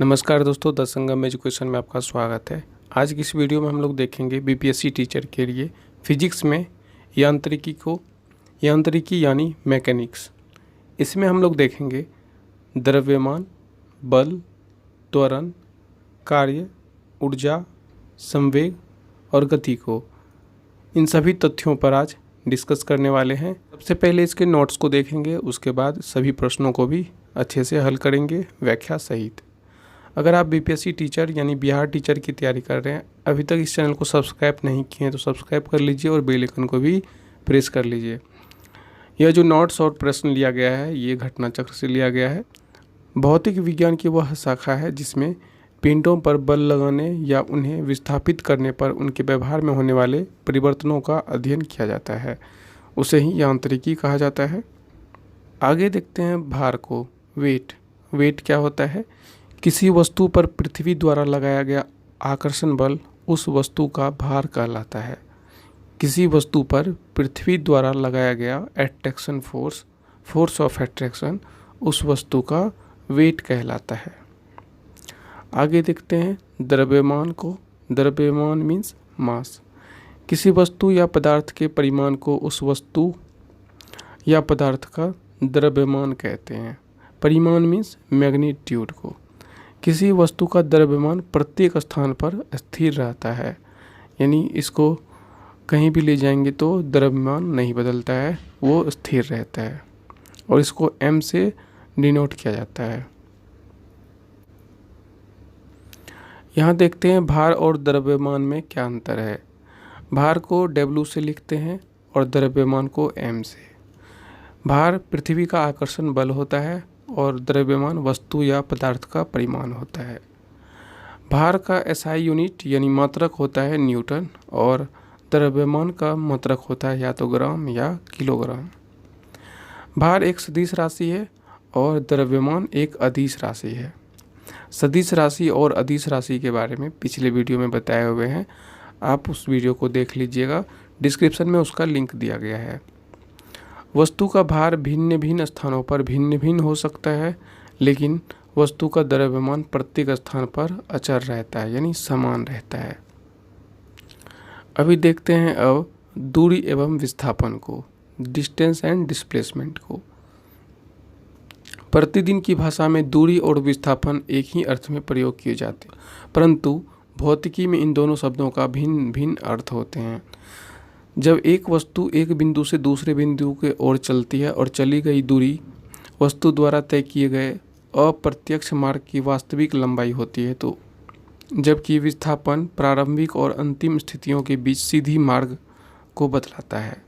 नमस्कार दोस्तों, the Sangam education में आपका स्वागत है। आज की इस वीडियो में हम लोग देखेंगे बीपीएससी टीचर के लिए फिजिक्स में यांत्रिकी यानी मैकेनिक्स। इसमें हम लोग देखेंगे द्रव्यमान, बल, त्वरण, कार्य, ऊर्जा, संवेग और गति को, इन सभी तथ्यों पर आज डिस्कस करने वाले हैं। सबसे पहले इसके नोट्स को देखेंगे, उसके बाद सभी प्रश्नों को भी अच्छे से हल करेंगे व्याख्या सहित। अगर आप बीपीएससी टीचर यानी बिहार टीचर की तैयारी कर रहे हैं, अभी तक इस चैनल को सब्सक्राइब नहीं किए हैं तो सब्सक्राइब कर लीजिए और बेल आइकन को भी प्रेस कर लीजिए। यह जो नोट्स और प्रश्न लिया गया है ये घटना चक्र से लिया गया है। भौतिक विज्ञान की वह शाखा है जिसमें पिंडों पर बल लगाने या उन्हें विस्थापित करने पर उनके व्यवहार में होने वाले परिवर्तनों का अध्ययन किया जाता है, उसे ही यांत्रिकी कहा जाता है। आगे देखते हैं भार को। वेट क्या होता है? किसी वस्तु पर पृथ्वी द्वारा लगाया गया आकर्षण बल उस वस्तु का भार कहलाता है। किसी वस्तु पर पृथ्वी द्वारा लगाया गया अट्रैक्शन फोर्स ऑफ अट्रैक्शन उस वस्तु का वेट कहलाता है। आगे देखते हैं द्रव्यमान को। द्रव्यमान मीन्स मास। किसी वस्तु या पदार्थ के परिमाण को उस वस्तु या पदार्थ का द्रव्यमान कहते हैं। परिमाण मीन्स मैग्नीट्यूड को। किसी वस्तु का द्रव्यमान प्रत्येक स्थान पर स्थिर रहता है, यानी इसको कहीं भी ले जाएंगे तो द्रव्यमान नहीं बदलता है, वो स्थिर रहता है और इसको m से डिनोट किया जाता है। यहाँ देखते हैं भार और द्रव्यमान में क्या अंतर है। भार को W से लिखते हैं और द्रव्यमान को m से। भार पृथ्वी का आकर्षण बल होता है और द्रव्यमान वस्तु या पदार्थ का परिमाण होता है। भार का SI यूनिट यानी मात्रक होता है न्यूटन और द्रव्यमान का मात्रक होता है या तो ग्राम या किलोग्राम। भार एक सदिश राशि है और द्रव्यमान एक अदिश राशि है। सदिश राशि और अदिश राशि के बारे में पिछले वीडियो में बताए हुए हैं, आप उस वीडियो को देख लीजिएगा, डिस्क्रिप्शन में उसका लिंक दिया गया है। वस्तु का भार भिन्न भिन्न स्थानों पर भिन्न भिन्न हो सकता है, लेकिन वस्तु का द्रव्यमान प्रत्येक स्थान पर अचर रहता है यानी समान रहता है। अभी देखते हैं अब दूरी एवं विस्थापन को, डिस्टेंस एंड डिस्प्लेसमेंट को। प्रतिदिन की भाषा में दूरी और विस्थापन एक ही अर्थ में प्रयोग किए जाते हैं, परंतु भौतिकी में इन दोनों शब्दों का भिन्न भिन्न अर्थ होते हैं। जब एक वस्तु एक बिंदु से दूसरे बिंदु के ओर चलती है और चली गई दूरी वस्तु द्वारा तय किए गए अप्रत्यक्ष मार्ग की वास्तविक लंबाई होती है, तो जबकि विस्थापन प्रारंभिक और अंतिम स्थितियों के बीच सीधी मार्ग को बतलाता है।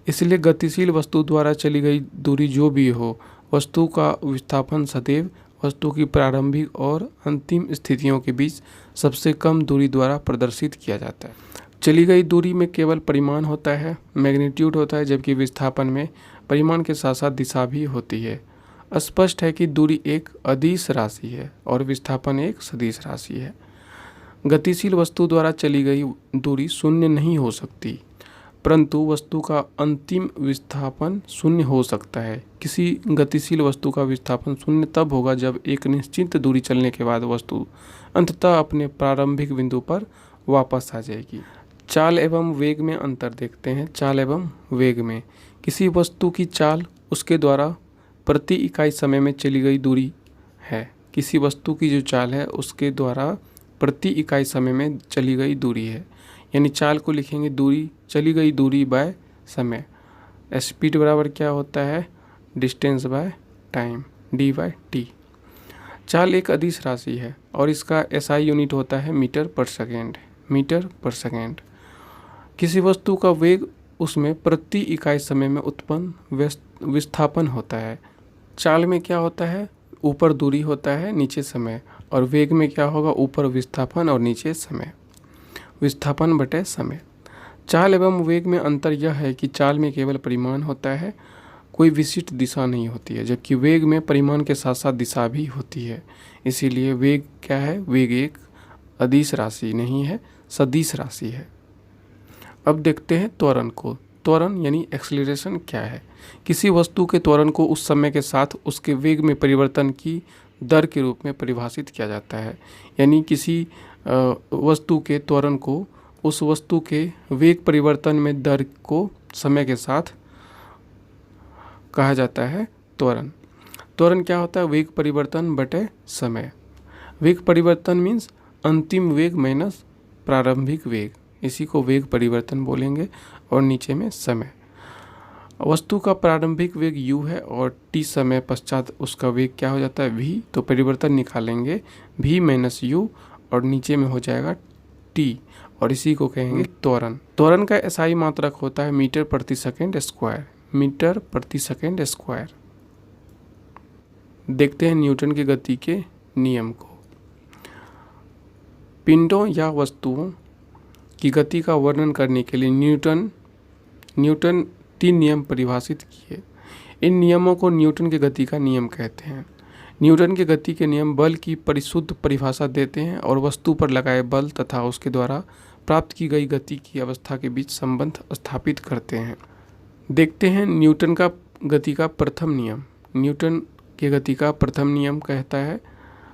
इसलिए गतिशील वस्तु द्वारा चली गई दूरी जो भी हो, वस्तु का विस्थापन सदैव वस्तु की प्रारंभिक और अंतिम स्थितियों के बीच सबसे कम दूरी द्वारा प्रदर्शित किया जाता है। चली गई दूरी में केवल परिमाण होता है, मैग्नीट्यूड होता है, जबकि विस्थापन में परिमाण के साथ साथ दिशा भी होती है। स्पष्ट है कि दूरी एक अदिश राशि है और विस्थापन एक सदिश राशि है। गतिशील वस्तु द्वारा चली गई दूरी शून्य नहीं हो सकती, परंतु वस्तु का अंतिम विस्थापन शून्य हो सकता है। किसी गतिशील वस्तु का विस्थापन शून्य तब होगा जब एक निश्चित दूरी चलने के बाद वस्तु अंततः अपने प्रारंभिक बिंदु पर वापस आ जाएगी। चाल एवं वेग में अंतर देखते हैं। चाल एवं वेग में किसी वस्तु की चाल उसके द्वारा प्रति इकाई समय में चली गई दूरी है। किसी वस्तु की जो चाल है उसके द्वारा प्रति इकाई समय में चली गई दूरी है, यानी चाल को लिखेंगे दूरी, चली गई दूरी बाय समय। स्पीड बराबर क्या होता है? Distance by time, d/t। चाल एक अदिश राशि है और इसका SI यूनिट होता है मीटर पर सेकेंड। किसी वस्तु का वेग उसमें प्रति इकाई समय में उत्पन्न विस्थापन होता है। चाल में क्या होता है? ऊपर दूरी होता है, नीचे समय, और वेग में क्या होगा? ऊपर विस्थापन और नीचे समय, विस्थापन बटे समय। चाल एवं वेग में अंतर यह है कि चाल में केवल परिमाण होता है, कोई विशिष्ट दिशा नहीं होती है, जबकि वेग में परिमाण के साथ साथ दिशा भी होती है। इसीलिए वेग क्या है? वेग एक अदिश राशि नहीं है, सदिश राशि है। अब देखते हैं त्वरण को। त्वरण यानी एक्सेलरेशन क्या है? किसी वस्तु के त्वरण को उस समय के साथ उसके वेग में परिवर्तन की दर के रूप में परिभाषित किया जाता है। यानी किसी वस्तु के त्वरण को उस वस्तु के वेग परिवर्तन में दर को समय के साथ कहा जाता है त्वरण। त्वरण क्या होता है? वेग परिवर्तन बटे समय। वेग परिवर्तन मीन्स अंतिम वेग माइनस प्रारंभिक वेग, इसी को वेग परिवर्तन बोलेंगे। और नीचे में समय, वस्तु का प्रारंभिक वेग u है और t समय पश्चात उसका वेग क्या हो जाता है? v। तो परिवर्तन निकालेंगे v माइनस u और नीचे में हो जाएगा t, और इसी को कहेंगे त्वरण। त्वरण का SI मात्रक होता है मीटर प्रति सेकंड स्क्वायर, मीटर प्रति सेकंड स्क्वायर। देखते हैं न्यूटन की गति के नियम को। पिंडों या वस्तुओं की गति का वर्णन करने के लिए न्यूटन 3 नियम परिभाषित किए। इन नियमों को न्यूटन की गति का नियम कहते हैं। न्यूटन के गति के नियम बल की परिशुद्ध परिभाषा देते हैं और वस्तु पर लगाए बल तथा उसके द्वारा प्राप्त की गई गति की अवस्था के बीच संबंध स्थापित करते हैं। देखते हैं न्यूटन का गति का प्रथम नियम। न्यूटन के गति का प्रथम नियम कहता है,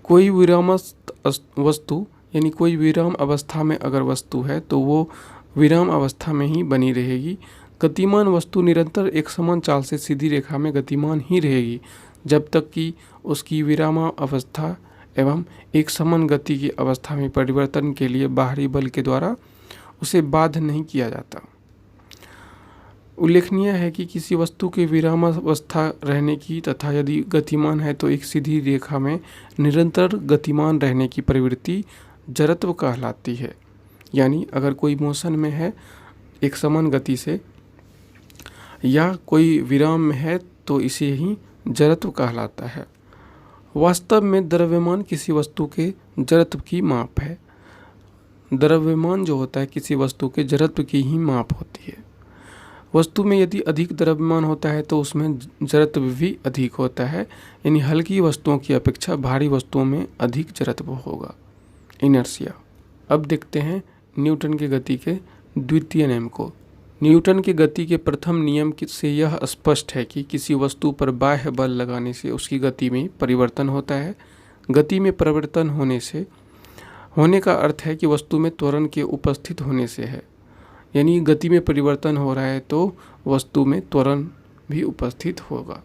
कोई विरामस्थ वस्तु यानी कोई विराम अवस्था में अगर वस्तु है तो वो विराम अवस्था में ही बनी रहेगी। गतिमान वस्तु निरंतर एक समान चाल से सीधी रेखा में गतिमान ही रहेगी जब तक कि उसकी विराम अवस्था एवं एक समान गति की अवस्था में परिवर्तन के लिए बाहरी बल के द्वारा उसे बाध्य नहीं किया जाता। उल्लेखनीय है कि किसी वस्तु के विरामावस्था रहने की तथा यदि गतिमान है तो एक सीधी रेखा में निरंतर गतिमान रहने की प्रवृत्ति जड़त्व कहलाती है। यानी अगर कोई मोशन में है एक समान गति से या कोई विराम में है तो इसे ही जड़त्व कहलाता है। वास्तव में द्रव्यमान किसी वस्तु के जड़त्व की माप है। द्रव्यमान जो होता है किसी वस्तु के जड़त्व की ही माप होती है। वस्तु में यदि अधिक द्रव्यमान होता है तो उसमें जड़त्व भी अधिक होता है, यानी हल्की वस्तुओं की अपेक्षा भारी वस्तुओं में अधिक जड़त्व होगा, इनर्शिया। अब देखते हैं न्यूटन की गति के द्वितीय नियम को। न्यूटन की गति के प्रथम नियम से यह स्पष्ट है कि किसी वस्तु पर बाह्य बल लगाने से उसकी गति में परिवर्तन होता है। गति में परिवर्तन होने का अर्थ है कि वस्तु में त्वरण के उपस्थित होने से है। यानी गति में परिवर्तन हो रहा है तो वस्तु में त्वरण भी उपस्थित होगा।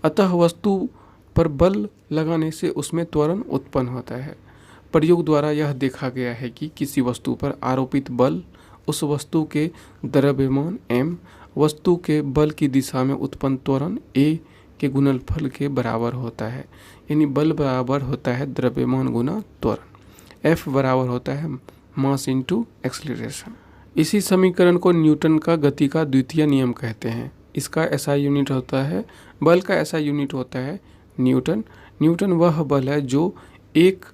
अतः वस्तु पर बल लगाने से उसमें त्वरण उत्पन्न होता है। प्रयोग द्वारा यह देखा गया है कि किसी वस्तु पर आरोपित बल उस वस्तु के द्रव्यमान m वस्तु के बल की दिशा में उत्पन्न त्वरण a के गुणनफल के बराबर होता है। यानी बल बराबर होता है द्रव्यमान गुना त्वरण। F बराबर होता है मास इंटू एक्सीलरेशन। इसी समीकरण को न्यूटन का गति का द्वितीय नियम कहते हैं। इसका SI यूनिट होता है, बल का SI यूनिट होता है न्यूटन। न्यूटन वह बल है जो 1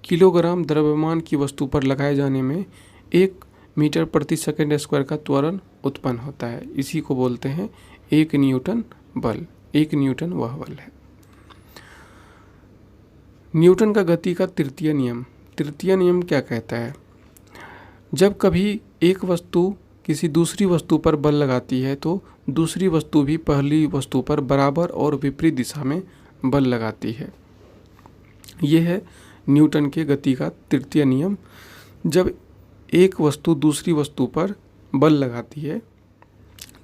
किलोग्राम द्रव्यमान की वस्तु पर लगाए जाने में 1 मीटर प्रति सेकंड स्क्वायर का त्वरण उत्पन्न होता है। इसी को बोलते हैं 1 न्यूटन बल। 1 न्यूटन वह बल है। न्यूटन का गति का तृतीय नियम। तृतीय नियम क्या कहता है? जब कभी एक वस्तु किसी दूसरी वस्तु पर बल लगाती है तो दूसरी वस्तु भी पहली वस्तु पर बराबर और विपरीत दिशा में बल लगाती है। यह है न्यूटन के गति का तृतीय नियम। जब एक वस्तु दूसरी वस्तु पर बल लगाती है,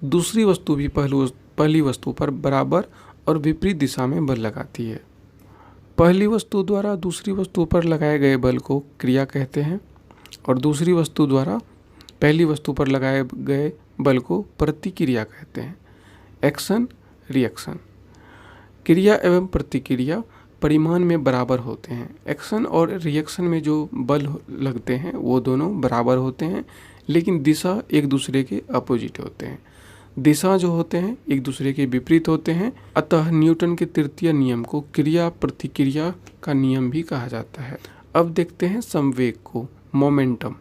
दूसरी वस्तु भी पहली वस्तु पर बराबर और विपरीत दिशा में बल लगाती है। पहली वस्तु द्वारा दूसरी वस्तु पर लगाए गए बल को क्रिया कहते हैं और दूसरी वस्तु द्वारा पहली वस्तु पर लगाए गए बल को प्रतिक्रिया कहते हैं। Action reaction. क्रिया एवं प्रतिक्रिया परिमाण में बराबर होते हैं। एक्शन और रिएक्शन में जो बल लगते हैं वो दोनों बराबर होते हैं, लेकिन दिशा एक दूसरे के अपोजिट होते हैं। दिशा जो होते हैं एक दूसरे के विपरीत होते हैं। अतः न्यूटन के तृतीय नियम को क्रिया प्रतिक्रिया का नियम भी कहा जाता है। अब देखते हैं संवेग को, मोमेंटम।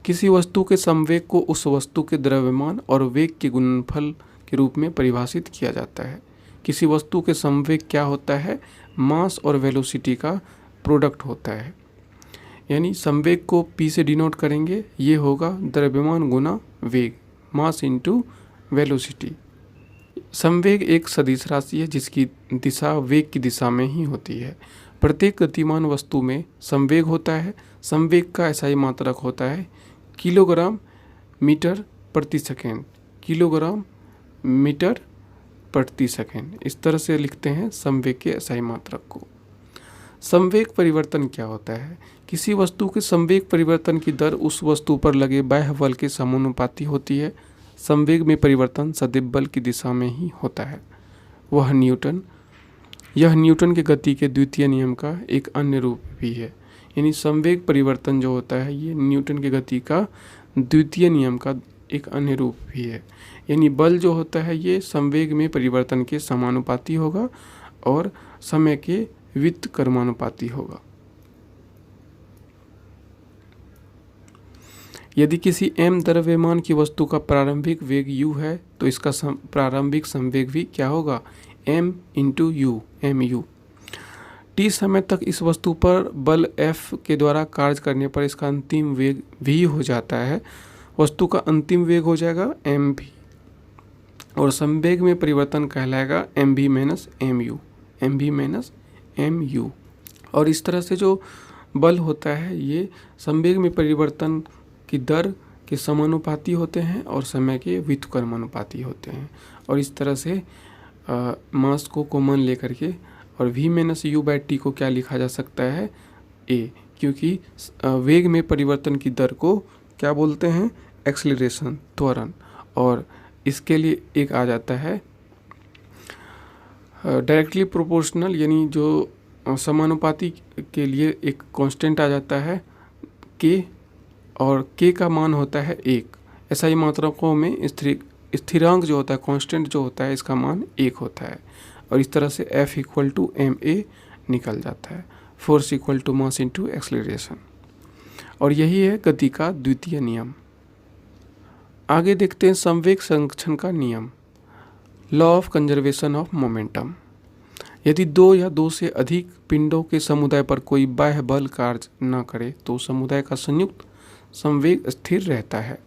किसी वस्तु के संवेग को उस वस्तु के द्रव्यमान और वेग के गुणनफल के रूप में परिभाषित किया जाता है। किसी वस्तु के संवेग क्या होता है? मास और वेलोसिटी का प्रोडक्ट होता है। यानी संवेग को P से डिनोट करेंगे, ये होगा द्रव्यमान गुना वेग, मास इंटू वेलोसिटी। संवेग एक सदिश राशि है जिसकी दिशा वेग की दिशा में ही होती है। प्रत्येक गतिमान वस्तु में संवेग होता है। संवेग का SI मात्रक होता है किलोग्राम मीटर प्रति सेकेंड, किलोग्राम मीटर प्रति सेकेंड। इस तरह से लिखते हैं संवेग के SI मात्रक को। संवेग परिवर्तन क्या होता है? किसी वस्तु के संवेग परिवर्तन की दर उस वस्तु पर लगे बाह्य बल के समानुपाती होती है। संवेग में परिवर्तन सदैव बल की दिशा में ही होता है। यह न्यूटन के गति के द्वितीय नियम का एक अन्य रूप भी है। यानी संवेग परिवर्तन जो होता है ये न्यूटन के गति का द्वितीय नियम का एक अन्य रूप भी है। यानी बल जो होता है ये संवेग में परिवर्तन के समानुपाती होगा और समय के व्युत्क्रमानुपाती होगा। यदि किसी m द्रव्यमान की वस्तु का प्रारंभिक वेग u है तो इसका प्रारंभिक संवेग भी क्या होगा? m into you, mu। t समय तक इस वस्तु पर बल F के द्वारा कार्य करने पर इसका अंतिम वेग v हो जाता है। वस्तु का अंतिम वेग हो जाएगा mv और संवेग में परिवर्तन कहलाएगा mv minus mu, mv minus mu। और इस तरह से जो बल होता है ये संवेग में परिवर्तन की दर के समानुपाती होते हैं और समय के व्युत्क्रमानुपाती होते हैं। और इस तरह से मास को कॉमन लेकर के और v minus you by T को क्या लिखा जा सकता है? a, क्योंकि वेग में परिवर्तन की दर को क्या बोलते हैं? एक्सेलरेशन, त्वरण। और इसके लिए एक आ जाता है डायरेक्टली प्रोपोर्शनल, यानी जो समानुपाती के लिए एक कांस्टेंट आ जाता है k, और k का मान होता है 1। SI मात्रकों में स्थिरांक जो होता है, कांस्टेंट जो होता है, इसका मान 1 होता है। और इस तरह से F इक्वल टू ma निकल जाता है, force equal to mass into acceleration. और यही है गति का द्वितीय नियम। आगे देखते हैं संवेग संरक्षण का नियम, law of conservation of momentum. यदि दो या दो से अधिक पिंडों के समुदाय पर कोई बाह्य बल कार्य न करे तो समुदाय का संयुक्त संवेग स्थिर रहता है।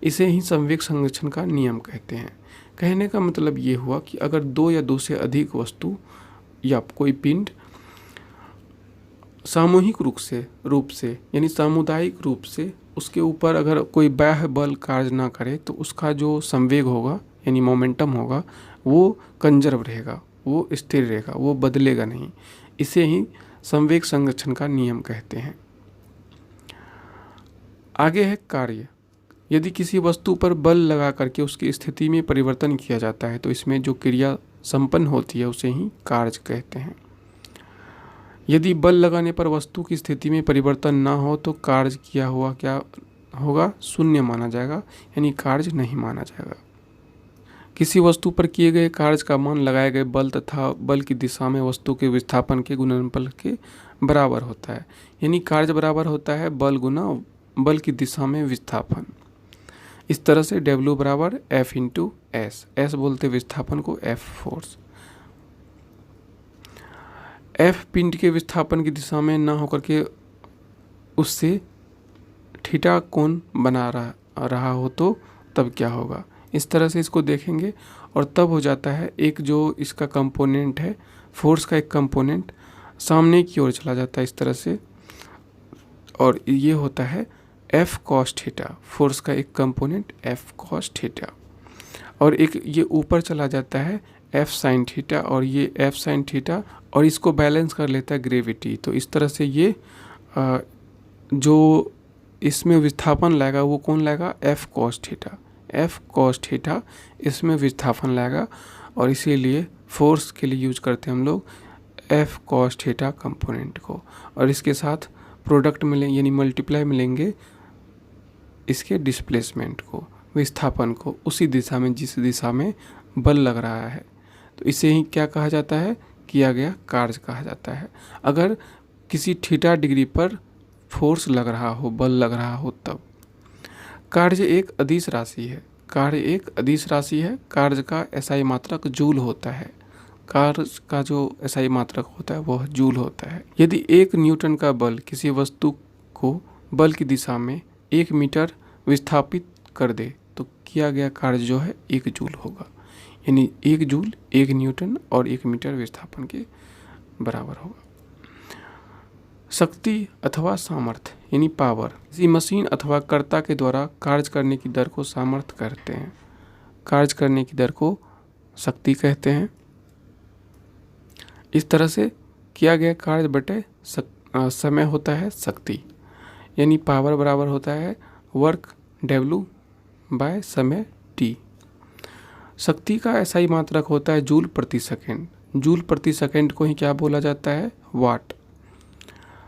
इसे ही संवेग संरक्षण का नियम कहते हैं। कहने का मतलब ये हुआ कि अगर दो या दो से अधिक वस्तु या कोई पिंड सामूहिक रूप से यानी सामुदायिक रूप से उसके ऊपर अगर कोई बाह्य बल कार्य ना करे तो उसका जो संवेग होगा यानी मोमेंटम होगा वो कंजर्व रहेगा, वो स्थिर रहेगा, वो बदलेगा नहीं। इसे ही संवेग संरक्षण का नियम कहते हैं। आगे है कार्य। यदि किसी वस्तु पर बल लगा करके उसकी स्थिति में परिवर्तन किया जाता है तो इसमें जो क्रिया संपन्न होती है उसे ही कार्य कहते हैं। यदि बल लगाने पर वस्तु की स्थिति में परिवर्तन ना हो तो कार्य किया हुआ क्या होगा? शून्य माना जाएगा, यानी कार्य नहीं माना जाएगा। किसी वस्तु पर किए गए कार्य का मान लगाए गए बल तथा बल की दिशा में वस्तु के विस्थापन के गुणनफल के बराबर होता है। यानी कार्य बराबर होता है बल गुना बल की दिशा में विस्थापन। इस तरह से W बराबर F इंटू एस, एस बोलते विस्थापन को, F फोर्स। F पिंड के विस्थापन की दिशा में ना होकर के उससे थीटा कोण बना रहा हो तो तब क्या होगा? इस तरह से इसको देखेंगे और तब हो जाता है एक जो इसका कंपोनेंट है, फोर्स का एक कंपोनेंट सामने की ओर चला जाता है इस तरह से, और ये होता है F cos थीटा, फोर्स का एक कंपोनेंट F cos थीटा। और एक ये ऊपर चला जाता है F sin थीटा, और ये F sin थीटा, और इसको बैलेंस कर लेता है ग्रेविटी। तो इस तरह से ये जो इसमें विस्थापन लाएगा वो कौन लाएगा? F cos theta, F cos theta इसमें विस्थापन लाएगा, और इसीलिए फोर्स के लिए यूज करते हैं हम लोग F cos थीटा कंपोनेंट को। और इसके साथ प्रोडक्ट मिलेंगे यानी मल्टीप्लाई मिलेंगे इसके डिस्प्लेसमेंट को, विस्थापन को, उसी दिशा में जिस दिशा में बल लग रहा है। तो इसे ही क्या कहा जाता है? किया गया कार्य कहा जाता है। अगर किसी थीटा डिग्री पर फोर्स लग रहा हो, बल लग रहा हो तब। कार्य एक अदिश राशि है, कार्य एक अदिश राशि है। कार्य का SI मात्रक जूल होता है, कार्य का जो SI मात्रक होता है वह जूल होता है। यदि 1 न्यूटन का बल किसी वस्तु को बल की दिशा में 1 मीटर विस्थापित कर दे तो किया गया कार्य जो है 1 जूल होगा। यानी 1 जूल 1 न्यूटन और 1 मीटर विस्थापन के बराबर होगा। शक्ति अथवा सामर्थ्य यानी पावर, किसी मशीन अथवा कर्ता के द्वारा कार्य करने की दर को सामर्थ्य कहते हैं। कार्य करने की दर को शक्ति कहते हैं। इस तरह से किया गया कार्य बटे समय होता है शक्ति, यानी पावर बराबर होता है वर्क W बाय समय T। शक्ति का SI मात्रक होता है जूल प्रति सेकेंड। जूल प्रति सेकेंड को ही क्या बोला जाता है? वाट।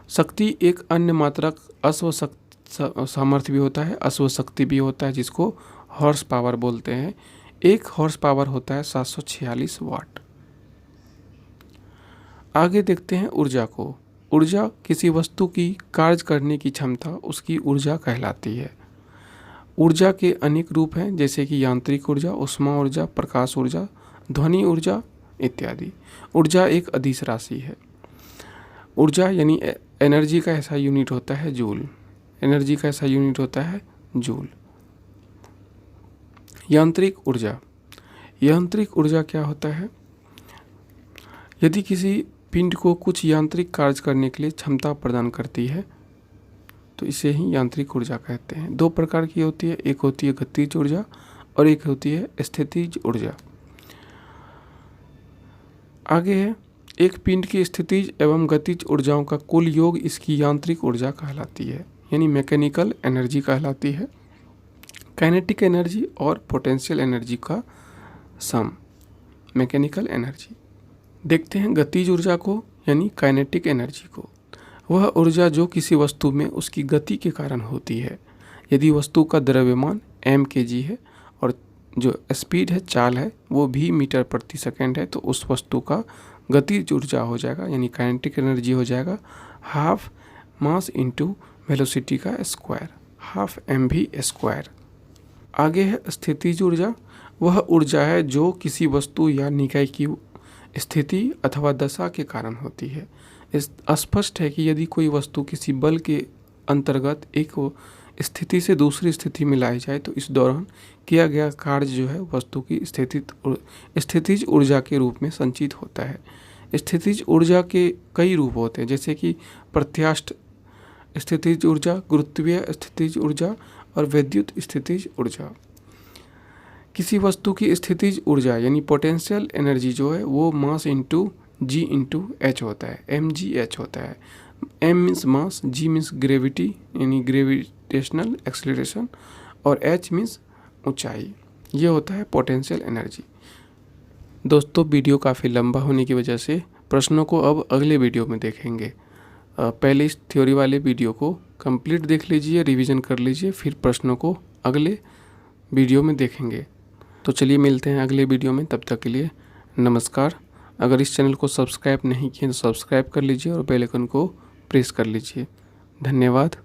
शक्ति एक अन्य मात्रक अश्व सामर्थ्य भी होता है, अश्व शक्ति भी होता है, जिसको हॉर्स पावर बोलते हैं। एक हॉर्स पावर होता है 746 वाट। आगे देखते हैं ऊर्जा को। ऊर्जा किसी वस्तु की कार्य करने की क्षमता उसकी ऊर्जा कहलाती है। ऊर्जा के अनेक रूप हैं, जैसे कि यांत्रिक ऊर्जा, ऊष्मा ऊर्जा, प्रकाश ऊर्जा, ध्वनि ऊर्जा इत्यादि। ऊर्जा एक अदिश राशि है। ऊर्जा यानी एनर्जी का ऐसा यूनिट होता है जूल। एनर्जी का ऐसा यूनिट होता है जूल। यांत्रिक ऊर्जा। यांत्रिक ऊर्जा क्या होता है? यदि किसी पिंड को कुछ यांत्रिक कार्य करने के लिए क्षमता प्रदान करती है तो इसे ही यांत्रिक ऊर्जा कहते हैं। दो प्रकार की होती है, एक होती है गतिज ऊर्जा और एक होती है स्थितिज ऊर्जा। आगे है, एक पिंड की स्थितिज एवं गतिज ऊर्जाओं का कुल योग इसकी यांत्रिक ऊर्जा कहलाती है, यानी मैकेनिकल एनर्जी कहलाती है। काइनेटिक एनर्जी और पोटेंशियल एनर्जी का सम, मैकेनिकल एनर्जी। देखते हैं गतिज ऊर्जा को, यानी काइनेटिक एनर्जी को। वह ऊर्जा जो किसी वस्तु में उसकी गति के कारण होती है। यदि वस्तु का द्रव्यमान mkg है और जो स्पीड है, चाल है, वो v मीटर प्रति सेकेंड है, तो उस वस्तु का गतिज ऊर्जा हो जाएगा, यानी काइनेटिक एनर्जी हो जाएगा हाफ मास इंटू वेलोसिटी का स्क्वायर, हाफ mv स्क्वायर। आगे है स्थितिज ऊर्जा। वह ऊर्जा है जो किसी वस्तु या निकाय की स्थिति अथवा दशा के कारण होती है। स्पष्ट है कि यदि कोई वस्तु किसी बल के अंतर्गत एक स्थिति से दूसरी स्थिति में लाई जाए तो इस दौरान किया गया कार्य जो है वस्तु की स्थितिज ऊर्जा के रूप में संचित होता है। स्थितिज ऊर्जा के कई रूप होते हैं, जैसे कि प्रत्यास्थ स्थितिज ऊर्जा, गुरुत्वीय स्थितिज ऊर्जा और विद्युत स्थितिज ऊर्जा। किसी वस्तु की स्थितिज ऊर्जा यानी पोटेंशियल एनर्जी जो है वो मास इंटू जी इंटू एच होता है, mgh होता है। m means mass, g means gravity यानी ग्रेविटेशनल एक्सेलरेशन और h मीन्स ऊंचाई। ये होता है पोटेंशियल एनर्जी। दोस्तों, वीडियो काफ़ी लंबा होने की वजह से प्रश्नों को अब अगले वीडियो में देखेंगे। पहले इस थ्योरी वाले वीडियो को कंप्लीट देख लीजिए, रिवीजन कर लीजिए, फिर प्रश्नों को अगले वीडियो में देखेंगे। तो चलिए मिलते हैं अगले वीडियो में, तब तक के लिए नमस्कार। अगर इस चैनल को सब्सक्राइब नहीं किए तो सब्सक्राइब कर लीजिए और बेल आइकन को प्रेस कर लीजिए। धन्यवाद।